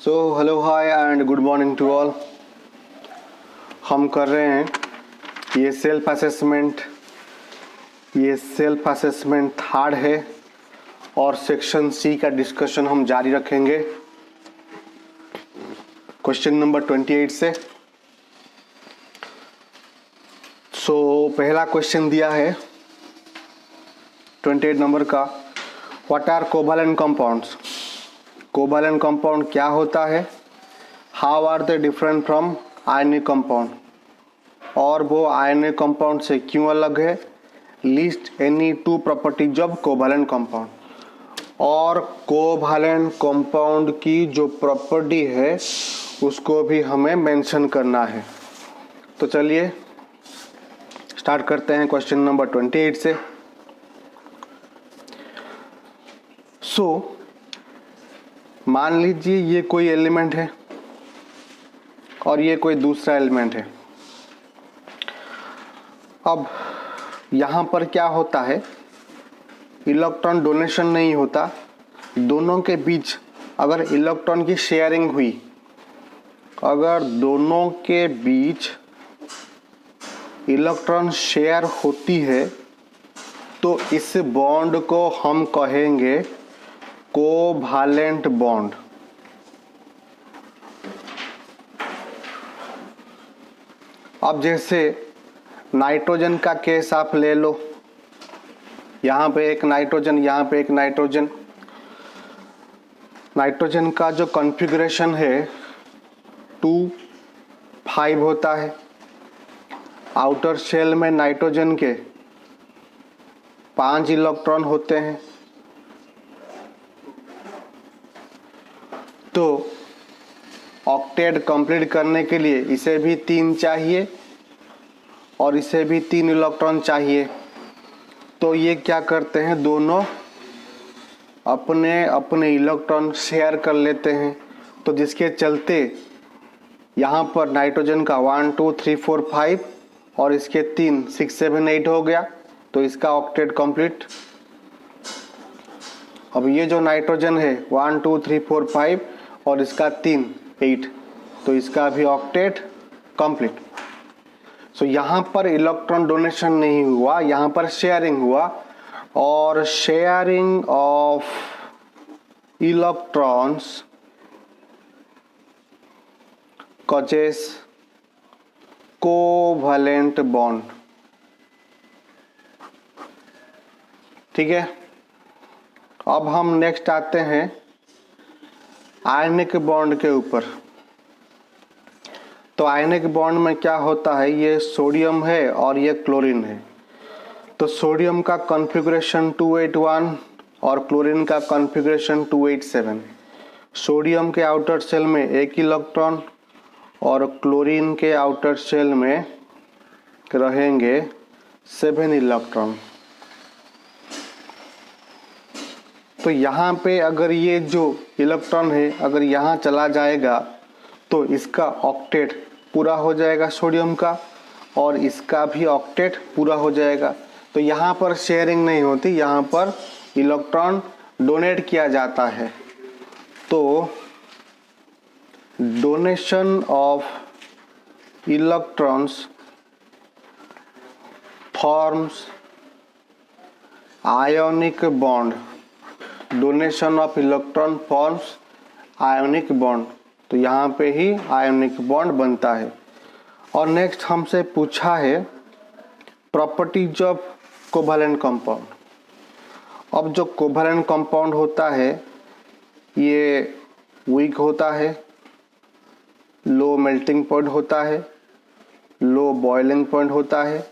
So hello hi and good morning to all. हम कर रहे हैं ये सेल्फ असेसमेंट थर्ड है और सेक्शन सी का डिस्कशन हम जारी रखेंगे क्वेश्चन नंबर 28 से। सो पहला क्वेश्चन दिया है 28 नंबर का, what are covalent compounds. Covalent compound क्या होता है, how are they different from ionic compound, और वो आयनिक कंपाउंड से क्यों अलग है, list any two properties of covalent compound. और कोवैलेंट कंपाउंड की जो प्रॉपर्टी है उसको भी हमें मेंशन करना है। तो चलिए स्टार्ट करते हैं क्वेश्चन नंबर 28 से। मान लीजिए ये कोई एलिमेंट है और ये कोई दूसरा एलिमेंट है। अब यहाँ पर क्या होता है, इलेक्ट्रॉन डोनेशन नहीं होता, दोनों के बीच अगर इलेक्ट्रॉन की शेयरिंग हुई, अगर दोनों के बीच इलेक्ट्रॉन शेयर होती है तो इस बॉन्ड को हम कहेंगे कोवैलेंट बॉन्ड। अब जैसे नाइट्रोजन का केस आप ले लो, यहाँ पे एक नाइट्रोजन, यहाँ पे एक नाइट्रोजन। नाइट्रोजन का जो कॉन्फ़िगरेशन है 2,5 होता है। आउटर शेल में नाइट्रोजन के 5 इलेक्ट्रॉन होते हैं। तो ऑक्टेट कंप्लीट करने के लिए इसे भी 3 चाहिए और इसे भी 3 इलेक्ट्रॉन चाहिए। तो ये क्या करते हैं, दोनों अपने अपने इलेक्ट्रॉन शेयर कर लेते हैं। तो जिसके चलते यहाँ पर नाइट्रोजन का 1 2 3 4 5 और इसके 3 6 7 8 हो गया। तो इसका ऑक्टेट कंप्लीट। अब ये जो नाइट्रोजन है 1 2 3 4 5 और इसका 3 8, तो इसका भी ऑक्टेट कंप्लीट। सो यहाँ पर इलेक्ट्रॉन डोनेशन नहीं हुआ, यहाँ पर शेयरिंग हुआ, और sharing of electrons causes covalent bond. ठीक है, अब हम नेक्स्ट आते हैं आयनिक बॉन्ड के ऊपर। तो आयनिक बॉन्ड में क्या होता है, ये सोडियम है और ये क्लोरीन है। तो सोडियम का कॉन्फ़िगरेशन 281 और क्लोरीन का कॉन्फ़िगरेशन 287। सोडियम के आउटर शेल में 1 इलेक्ट्रॉन और क्लोरीन के आउटर शेल में रहेंगे 7 इलेक्ट्रॉन। तो यहाँ पे अगर ये जो इलेक्ट्रॉन है अगर यहाँ चला जाएगा तो इसका ऑक्टेट पूरा हो जाएगा सोडियम का, और इसका भी ऑक्टेट पूरा हो जाएगा। तो यहाँ पर शेयरिंग नहीं होती, यहाँ पर इलेक्ट्रॉन डोनेट किया जाता है। तो donation of electrons forms ionic bond. Donation of electron forms ionic bond. तो यहाँ पे ही आयोनिक बॉन्ड बनता है। और नेक्स्ट हमसे पूछा है प्रॉपर्टीज ऑफ कोवैलेंट कंपाउंड। अब जो कोवैलेंट कंपाउंड होता है ये वीक होता है, लो मेल्टिंग पॉइंट होता है, लो बॉइलिंग पॉइंट होता है,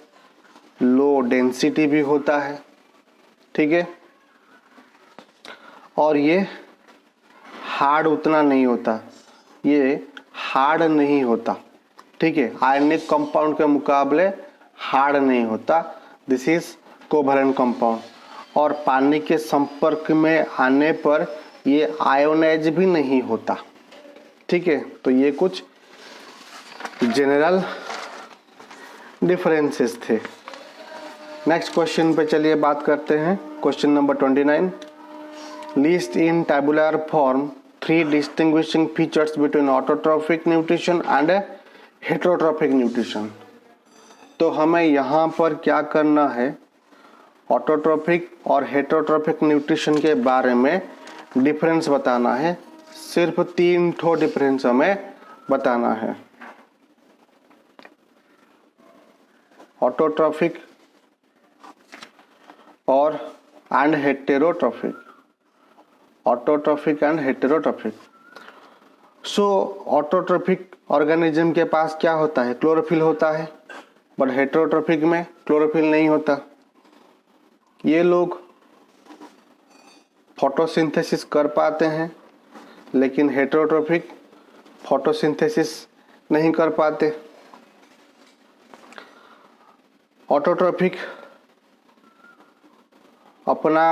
लो डेंसिटी भी होता है। ठीक है, और ये हार्ड उतना नहीं होता, ये हार्ड नहीं होता। ठीक है, आयनिक कंपाउंड के मुकाबले हार्ड नहीं होता। This is covalent compound. और पानी के संपर्क में आने पर ये आयोनाइज भी नहीं होता। ठीक है, तो ये कुछ जनरल डिफरेंसेस थे। नेक्स्ट क्वेश्चन पे चलिए बात करते हैं। Question number 29, list in tabular form 3 distinguishing features between autotrophic nutrition and heterotrophic nutrition। तो हमें यहाँ पर क्या करना है, ऑटोट्रोफिक और हेटरोट्रोफिक न्यूट्रिशन के बारे में डिफरेंस बताना है। सिर्फ 3 ठो डिफरेंस हमें बताना है। ऑटोट्रोफिक और and heterotrophic, autotrophic and heterotrophic. So autotrophic organism के पास क्या होता है, क्लोरोफिल होता है, बट हेटेरोट्रोफिक में क्लोरोफिल नहीं होता। ये लोग फोटोसिंथेसिस कर पाते हैं, लेकिन हेटेरोट्रोफिक फोटोसिंथेसिस नहीं कर पाते। ऑटोट्रोफिक अपना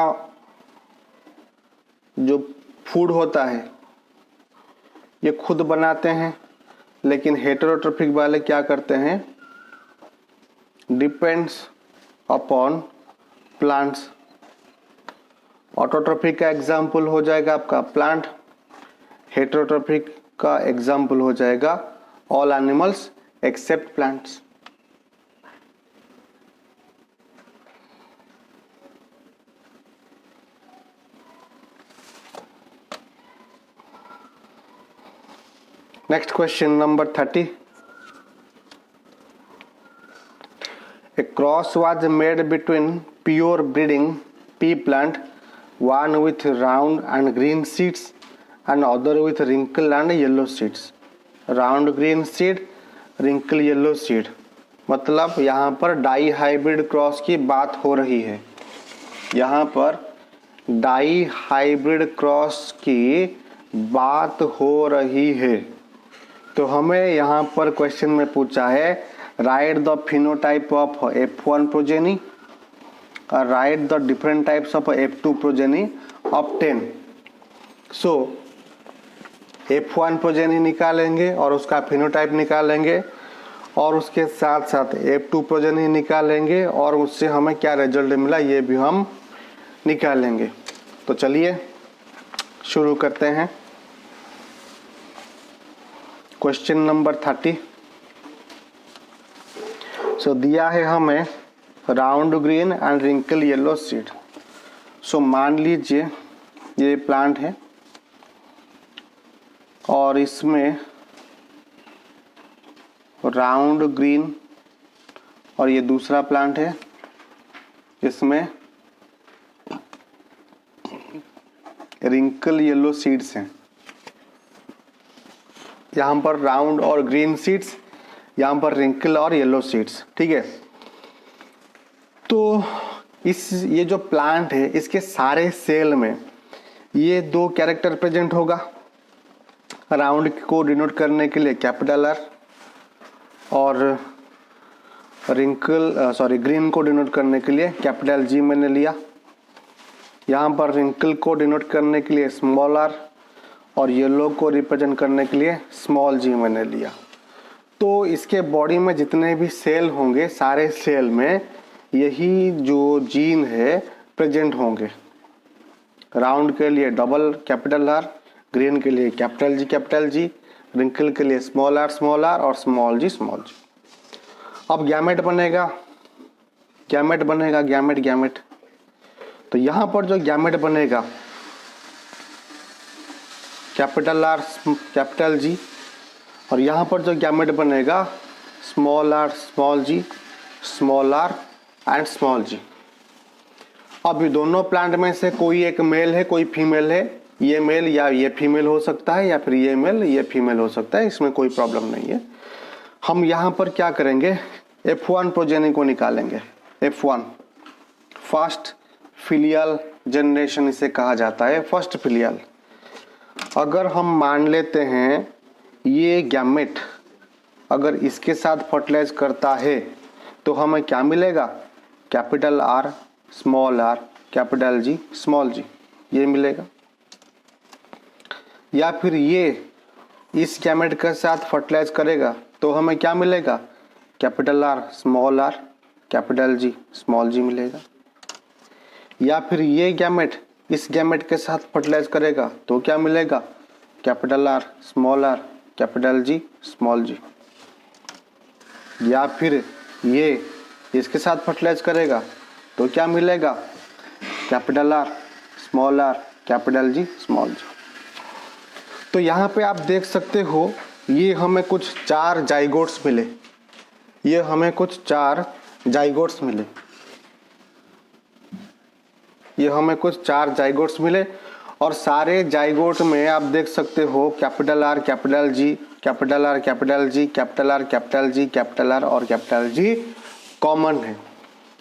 जो फूड होता है ये खुद बनाते हैं, लेकिन हेटेरोट्रोफिक वाले क्या करते हैं, डिपेंड्स अपॉन प्लांट्स। ऑटोट्रोफिक का एग्जाम्पल हो जाएगा आपका प्लांट, हेटेरोट्रोफिक का एग्जाम्पल हो जाएगा all animals except plants. Next question number 30. A cross was made between pure breeding pea plant, one with round and green seeds and other with wrinkle and yellow seeds. Round green seed, wrinkle yellow seed। मतलब यहाँ पर die hybrid cross की बात हो रही है। यहाँ पर डाई हाइब्रिड क्रॉस की बात हो रही है। तो हमें यहाँ पर क्वेश्चन में पूछा है write the phenotype of F1 progeny और write the different types of F2 progeny obtain. So F1 progeny निकालेंगे और उसका फिनोटाइप निकालेंगे और उसके साथ साथ F2 प्रोजेनी निकालेंगे और उससे हमें क्या रिजल्ट मिला ये भी हम निकालेंगे। तो चलिए शुरू करते हैं। Question number 30। सो दिया है हमें round green and wrinkle yellow seed. So मान लीजिए ये प्लांट है और इसमें राउंड ग्रीन, और ये दूसरा प्लांट है इसमें रिंकल येलो सीड्स हैं। यहाँ पर राउंड और ग्रीन सीड्स, यहाँ पर रिंकल और येलो सीड्स, ठीक है। तो ये जो प्लांट है इसके सारे सेल में ये 2 कैरेक्टर प्रेजेंट होगा। राउंड को डिनोट करने के लिए कैपिटल R और ग्रीन को डिनोट करने के लिए कैपिटल G मैंने लिया। यहाँ पर रिंकल को डिनोट करने के लिए स्मॉल r और येलो को रिप्रेजेंट करने के लिए स्मॉल g मैंने लिया। तो इसके बॉडी में जितने भी सेल होंगे सारे सेल में यही जो जीन है प्रेजेंट होंगे। राउंड के लिए डबल कैपिटल R, ग्रीन के लिए कैपिटल G, रिंकल के लिए स्मॉल r और स्मॉल g। अब गैमेट बनेगा। तो यहाँ पर जो गैमेट बनेगा कैपिटल R कैपिटल G, और यहाँ पर जो गैमेट बनेगा small r small g, small r and small g। अब ये दोनों प्लांट में से कोई एक मेल है कोई फीमेल है, ये मेल या ये फीमेल हो सकता है या फिर ये मेल ये फीमेल हो सकता है, इसमें कोई प्रॉब्लम नहीं है। हम यहाँ पर क्या करेंगे, F1 प्रोजेनी को निकालेंगे। F1 फर्स्ट फिलियल जनरेशन इसे कहा जाता है, फर्स्ट फिलियल। अगर हम मान लेते हैं ये गैमेट अगर इसके साथ फर्टिलाइज करता है तो हमें क्या मिलेगा, capital R small r capital G small g, ये मिलेगा। या फिर ये इस गैमेट के साथ फर्टिलाइज करेगा तो हमें क्या मिलेगा, capital R small r capital G small g मिलेगा। या फिर ये गैमेट इस गैमेट के साथ फर्टिलाइज करेगा तो क्या मिलेगा, capital R capital G small g. या फिर ये इसके साथ फर्टिलाइज करेगा तो क्या मिलेगा, capital R capital G small g. तो यहाँ पे आप देख सकते हो ये हमें कुछ 4 जाइगोट्स मिले, ये हमें कुछ 4 जाइगोट्स मिले, ये हमें कुछ 4 जाइगोट्स मिले। और सारे जाइगोट में आप देख सकते हो capital R capital G capital R capital G capital R capital G capital are और कैपिटल जी कॉमन है।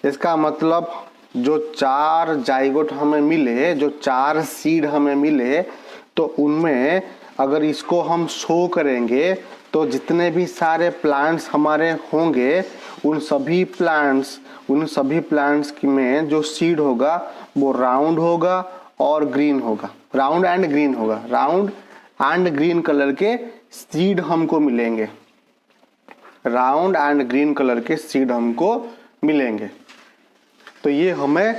इसका मतलब जो 4 जाइगोट हमें मिले, जो 4 सीड हमें मिले, तो उनमें अगर इसको हम शो करेंगे तो जितने भी सारे प्लांट्स हमारे होंगे उन सभी प्लांट्स में जो सीड होगा वो राउंड होगा और ग्रीन होगा, राउंड एंड ग्रीन होगा, राउंड एंड ग्रीन कलर के सीड हमको मिलेंगे, राउंड एंड ग्रीन कलर के सीड हमको मिलेंगे। तो ये हमें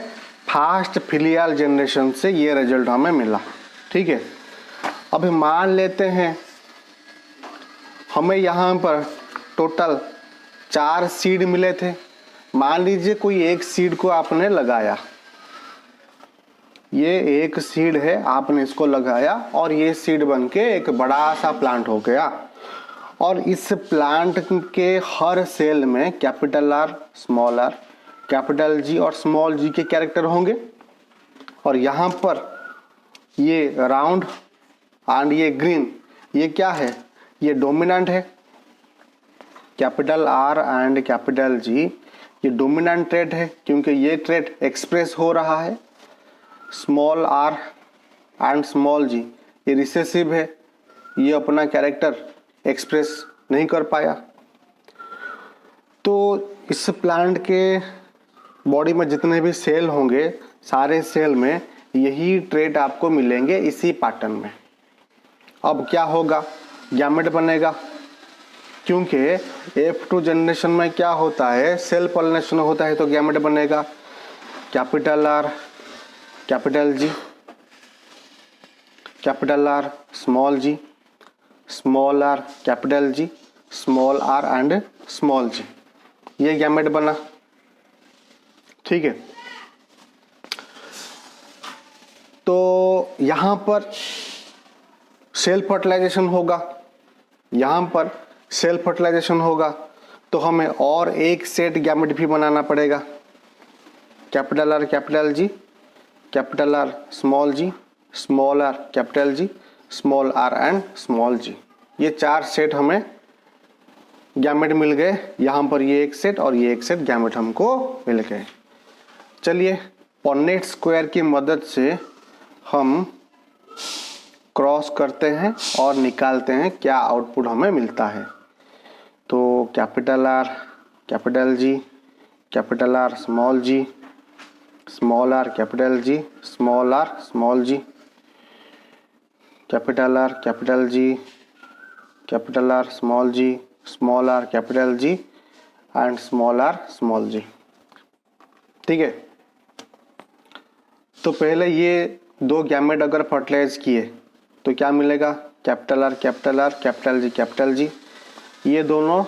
फास्ट फिलियल जनरेशन से ये रिजल्ट हमें मिला। ठीक है, अभी मान लेते हैं हमें यहाँ पर टोटल 4 सीड मिले थे। मान लीजिए कोई एक सीड को आपने लगाया, ये एक सीड है, आपने इसको लगाया और ये सीड बनके एक बड़ा सा प्लांट हो गया। और इस प्लांट के हर सेल में कैपिटल आर कैपिटल जी और स्मॉल जी के कैरेक्टर होंगे। और यहाँ पर ये राउंड एंड ये ग्रीन, ये क्या है, ये डोमिनेंट है। Capital R and capital G ये डोमिनेंट ट्रेट है क्योंकि ये ट्रेट एक्सप्रेस हो रहा है। Small r and small g ये रिसेसिव है, ये अपना कैरेक्टर एक्सप्रेस नहीं कर पाया। तो इस प्लांट के बॉडी में जितने भी सेल होंगे सारे सेल में यही ट्रेट आपको मिलेंगे इसी पैटर्न में। अब क्या होगा, गैमेट बनेगा, क्योंकि F2 जनरेशन में क्या होता है, सेल पॉलिनेशन होता है, तो गैमेट बनेगा। Capital R capital G capital R small g small r capital G small r and small g, ये गैमेट बना। ठीक है, तो यहाँ पर सेल फर्टिलाइजेशन होगा, यहाँ पर सेल फर्टिलाइजेशन होगा तो हमें और एक सेट गैमेट भी बनाना पड़ेगा। Capital R capital G capital R small r capital G small r and small g, ये 4 सेट हमें गैमेट मिल गए। यहाँ पर ये एक सेट और ये एक सेट गैमेट हमको मिल गए। चलिए पॉनेट स्क्वायर की मदद से हम क्रॉस करते हैं और निकालते हैं क्या आउटपुट हमें मिलता है। तो capital R capital G capital R small r capital G small r small g, capital R capital G capital R small r capital G and small r small g. ठीक है, तो पहले ये 2 गैमेट अगर फर्टिलाइज किए तो क्या मिलेगा, कैपिटल आर कैपिटल जी, ये दोनों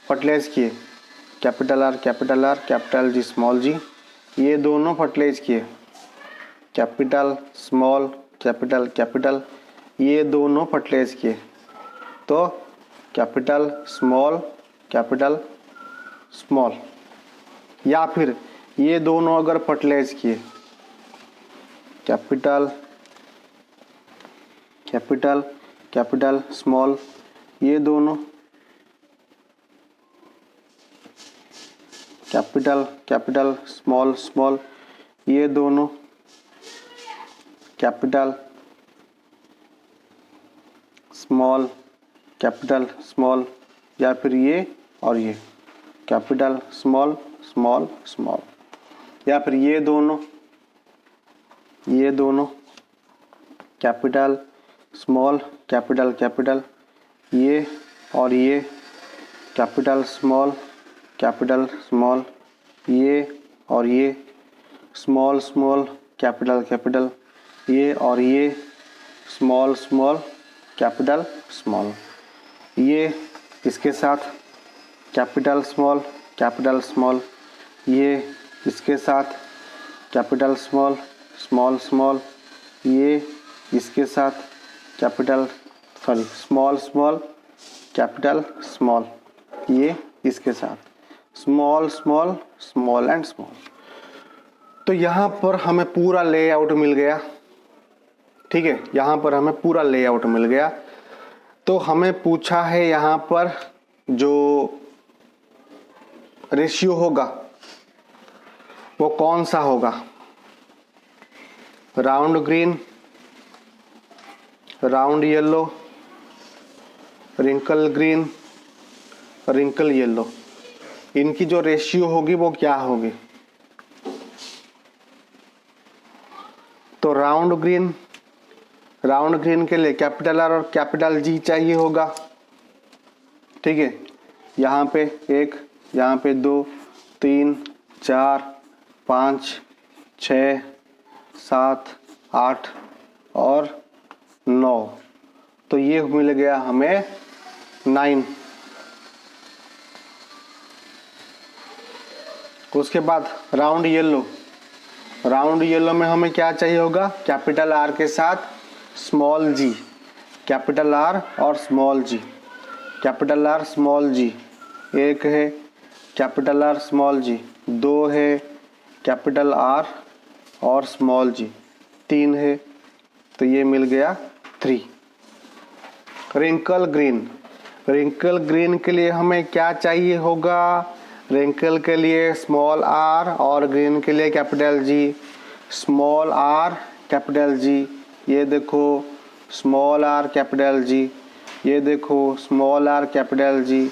फर्टिलाइज किए, capital R capital G small g, ये दोनों फर्टिलाइज किए, कैपिटल स्मॉल कैपिटल, ये दोनों फर्टिलाइज किए, तो कैपिटल स्मॉल। या फिर ये दोनों अगर फर्टिलाइज किए, कैपिटल स्मॉल, ये दोनों कैपिटल स्मॉल, ये दोनों कैपिटल स्मॉल, या फिर ये और ये कैपिटल स्मॉल, या फिर ये दोनों कैपिटल स्मॉल कैपिटल, ये और ये कैपिटल स्मॉल, ये और ये स्मॉल कैपिटल, ये और ये स्मॉल कैपिटल स्मॉल। ये इसके साथ कैपिटल स्मॉल, ये इसके साथ कैपिटल स्मॉल स्मॉल स्मॉल, ये इसके साथ स्मॉल स्मॉल कैपिटल स्मॉल, ये इसके साथ small small small and small. तो यहाँ पर हमें पूरा लेआउट मिल गया, ठीक है, यहाँ पर हमें पूरा लेआउट मिल गया। तो हमें पूछा है यहाँ पर जो रेशियो होगा वो कौन सा होगा, round green, round yellow, wrinkle green, wrinkle yellow, इनकी जो रेशियो होगी वो क्या होगी। तो राउंड ग्रीन के लिए कैपिटल आर और कैपिटल जी चाहिए होगा, ठीक है। यहाँ पे 1, यहाँ पे 2, 3, 4, 5, 6, 7, 8 और 9, तो ये मिल गया हमें 9। उसके बाद राउंड येलो में हमें क्या चाहिए होगा, कैपिटल आर के साथ स्मॉल जी, कैपिटल आर और small g, capital R small जी 1 है, कैपिटल आर स्मॉल जी 2 है, कैपिटल आर और स्मॉल जी 3 है, तो ये मिल गया 3। रिंकल ग्रीन के लिए हमें क्या चाहिए होगा, रिंकल के लिए स्मॉल आर और ग्रीन के लिए capital G, small r capital जी, ये देखो स्मॉल आर कैपिटल जी, ये देखो स्मॉल आर कैपिटल जी,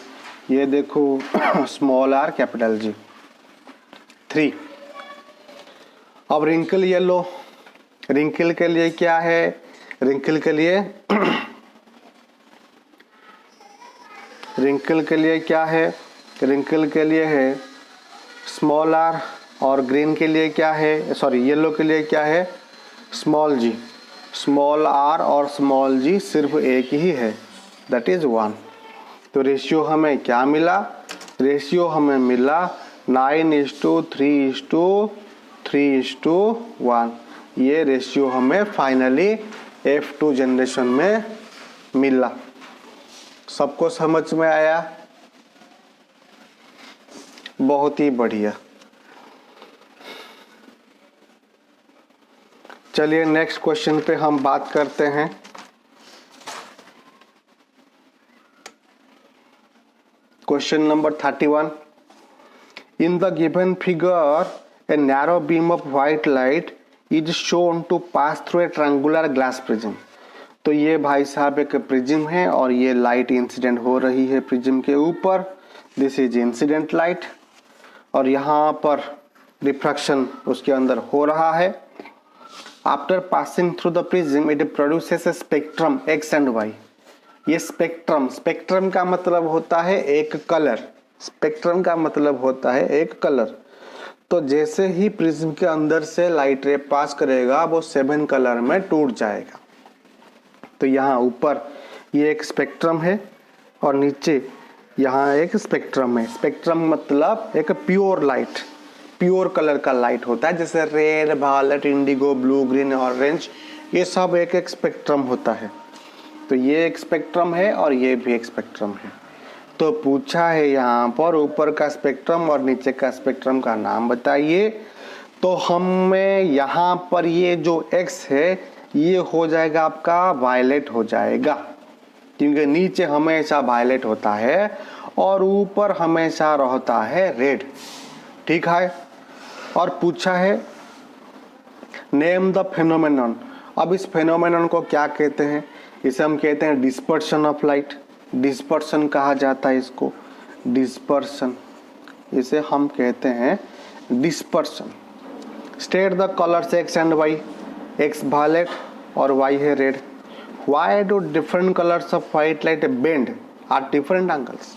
ये देखो स्मॉल आर कैपिटल जी 3। अब रिंकल येलो, रिंकल के लिए क्या है, रिंकल के लिए क्या है, रिंकल के लिए है स्मॉल आर और ग्रीन के लिए क्या है, सॉरी येलो के लिए क्या है, स्मॉल जी, स्मॉल आर और स्मॉल जी सिर्फ एक ही है, दैट इज 1। तो रेशियो हमें क्या मिला, रेशियो हमें मिला 9:3:3:1। ये रेशियो हमें फाइनली F2 जनरेशन में मिला। सबको समझ में आया, बहुत ही बढ़िया। चलिए नेक्स्ट क्वेश्चन पे हम बात करते हैं। Question number 31। In the given figure, a narrow beam of white light is shown to pass through a triangular glass prism। तो ये भाई साहब एक प्रिज्म है और ये लाइट इंसिडेंट हो रही है प्रिज्म के ऊपर, दिस इज इंसिडेंट लाइट, और यहाँ पर रिफ्रैक्शन उसके अंदर हो रहा है। After passing through the prism it produces a spectrum x and y. ये स्पेक्ट्रम का मतलब होता है एक कलर, स्पेक्ट्रम का मतलब होता है एक कलर। तो जैसे ही प्रिज्म के अंदर से लाइट रे पास करेगा वो 7 कलर में टूट जाएगा। तो यहाँ ऊपर ये एक स्पेक्ट्रम है और नीचे यहाँ एक स्पेक्ट्रम है। स्पेक्ट्रम मतलब एक प्योर लाइट, प्योर कलर का लाइट होता है, जैसे red, violet, indigo, blue, green, orange, ये सब एक एक स्पेक्ट्रम होता है। तो ये एक स्पेक्ट्रम है और ये भी एक स्पेक्ट्रम है। तो पूछा है यहाँ पर ऊपर का स्पेक्ट्रम और नीचे का स्पेक्ट्रम का नाम बताइए। तो हमें यहाँ पर ये जो एक्स है ये हो जाएगा आपका वायलेट हो जाएगा, क्योंकि नीचे हमेशा वायलेट होता है और ऊपर हमेशा रहता है रेड, ठीक है। और पूछा है नेम द फेनोमेनन। अब इस फेनोमेनन को क्या कहते हैं, इसे हम कहते हैं डिस्पर्शन ऑफ लाइट, डिस्पर्शन कहा जाता है इसको, डिस्पर्शन, इसे हम कहते हैं dispersion. State the colours x and y, x violet और वाई है red. Why do different colours of white light bend at different angles.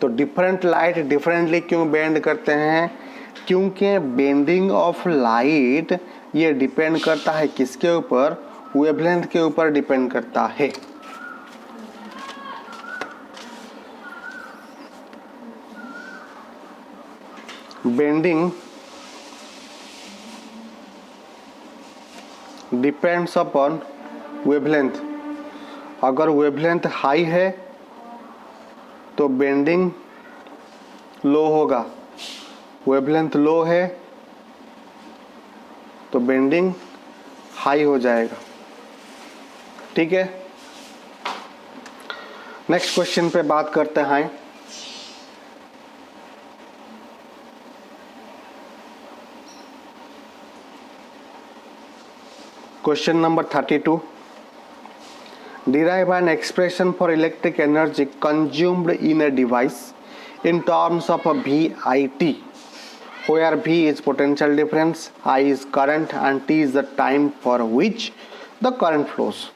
तो डिफरेंट लाइट डिफरेंटली क्यों बेंड करते हैं, क्योंकि बेंडिंग ऑफ लाइट ये डिपेंड करता है किसके ऊपर, वेवलेंथ के ऊपर डिपेंड करता है। Bending depends upon wavelength. अगर वेवलेंथ हाई है तो बेंडिंग लो होगा, वेवलेंथ लो है तो बेंडिंग हाई हो जाएगा। ठीक है, नेक्स्ट क्वेश्चन पे बात करते हैं। Question number 32, derive an expression for electric energy consumed in a device in terms of a VIT, where V is potential difference, I is current and T is the time for which the current flows।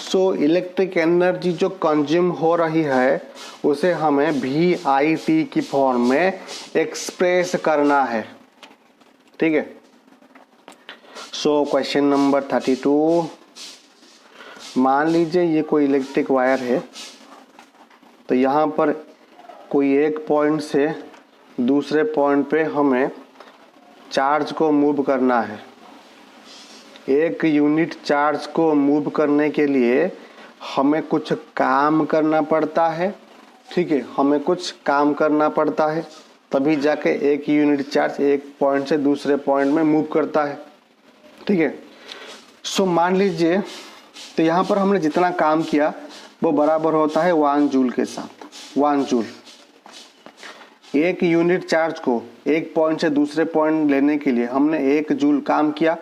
So electric energy जो consume हो रही है उसे हमें VIT की form में express करना है। ठीक है, सो क्वेश्चन नंबर 32, मान लीजिए ये कोई इलेक्ट्रिक वायर है, तो यहाँ पर कोई एक पॉइंट से दूसरे पॉइंट पे हमें चार्ज को मूव करना है। एक यूनिट चार्ज को मूव करने के लिए हमें कुछ काम करना पड़ता है। ठीक है, हमें कुछ काम करना पड़ता है तभी जाके एक यूनिट चार्ज एक पॉइंट से दूसरे पॉइंट में मूव करता है। ठीक है, सो मान लीजिए तो यहाँ पर हमने जितना काम किया वो बराबर होता है 1 जूल के साथ। 1 जूल, एक यूनिट चार्ज को एक पॉइंट से दूसरे पॉइंट लेने के लिए हमने 1 जूल काम किया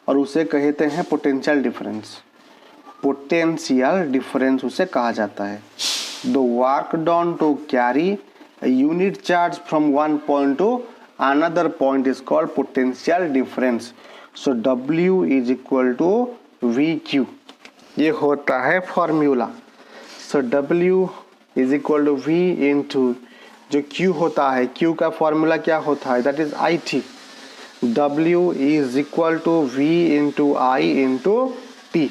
और उसे कहते हैं पोटेंशियल डिफरेंस। पोटेंशियल डिफरेंस उसे कहा जाता है। The work done to carry a unit charge from one point to another point is called potential difference। so W is equal to VQ, ये होता है formula. so W is equal to V into जो Q होता है, Q का formula क्या होता है, that is IT। W is equal to V into I into T।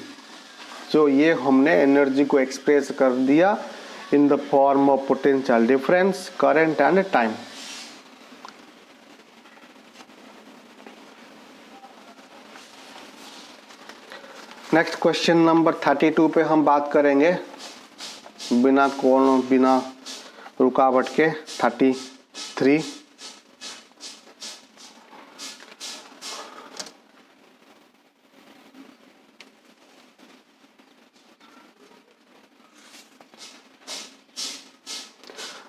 so ये हमने एनर्जी को एक्सप्रेस कर दिया in the form of potential difference, current and time। Next question number 32 पे हम बात करेंगे बिना रुकावट के। 33,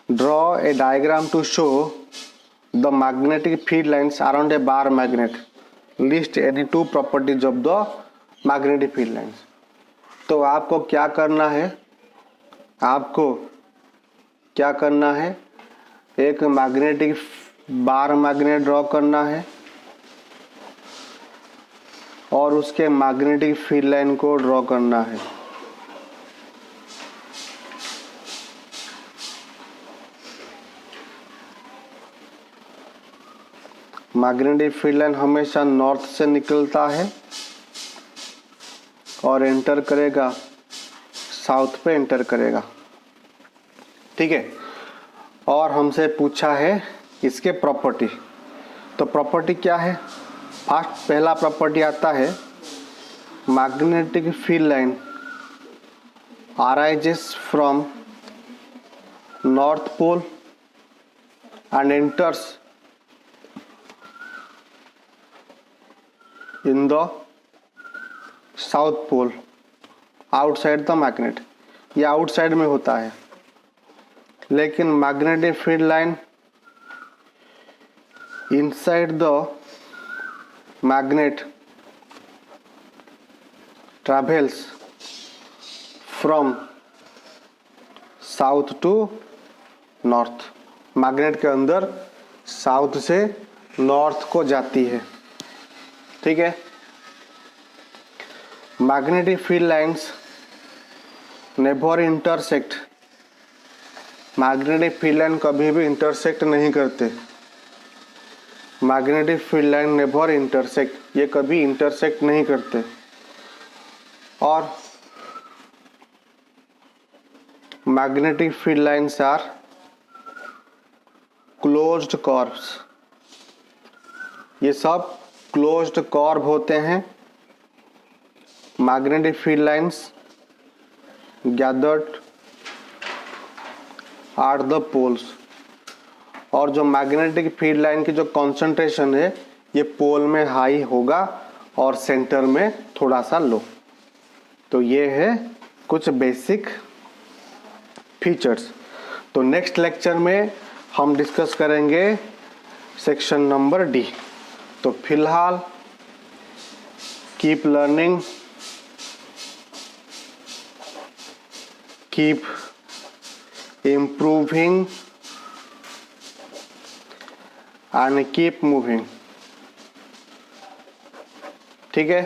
draw a diagram to show the magnetic field lines around a bar magnet, list any 2 properties of the magnetic field lines। तो आपको क्या करना है, आपको क्या करना है, एक मैग्नेटिक बार मैग्नेट ड्रॉ करना है और उसके मैग्नेटिक फील्ड लाइन को ड्रॉ करना है। मैग्नेटिक फील्ड लाइन हमेशा नॉर्थ से निकलता है और एंटर करेगा साउथ पे एंटर करेगा। ठीक है, और हमसे पूछा है इसके प्रॉपर्टी। तो प्रॉपर्टी क्या है, फर्स्ट पहला प्रॉपर्टी आता है magnetic field line arises from north pole and enters in the south pole outside the magnet। ये आउटसाइड में होता है, लेकिन magnetic field line inside the magnet travels from south to north. Magnet के अंदर साउथ से नॉर्थ को जाती है। ठीक है, magnetic field lines never intersect. Magnetic field line कभी भी इंटरसेक्ट नहीं करते। Magnetic field line never intersect, ये कभी इंटरसेक्ट नहीं करते। और magnetic field lines are closed curves, ये सब क्लोज्ड कॉर्ब होते हैं। Magnetic field lines gathered at the poles, और जो मैग्नेटिक फील्ड लाइन की जो कॉन्सेंट्रेशन है ये पोल में हाई होगा और सेंटर में थोड़ा सा लो। तो ये है कुछ बेसिक फीचर्स। तो नेक्स्ट लेक्चर में हम डिस्कस करेंगे सेक्शन नंबर डी। तो फिलहाल keep learning, keep improving and keep moving. ठीक है,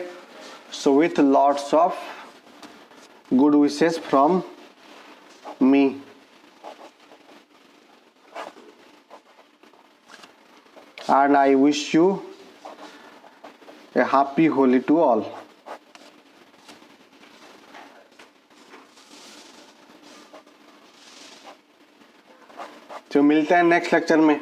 so with lots of good wishes from me. And I wish you a happy Holi to all. तो मिलते हैं नेक्स्ट लेक्चर में।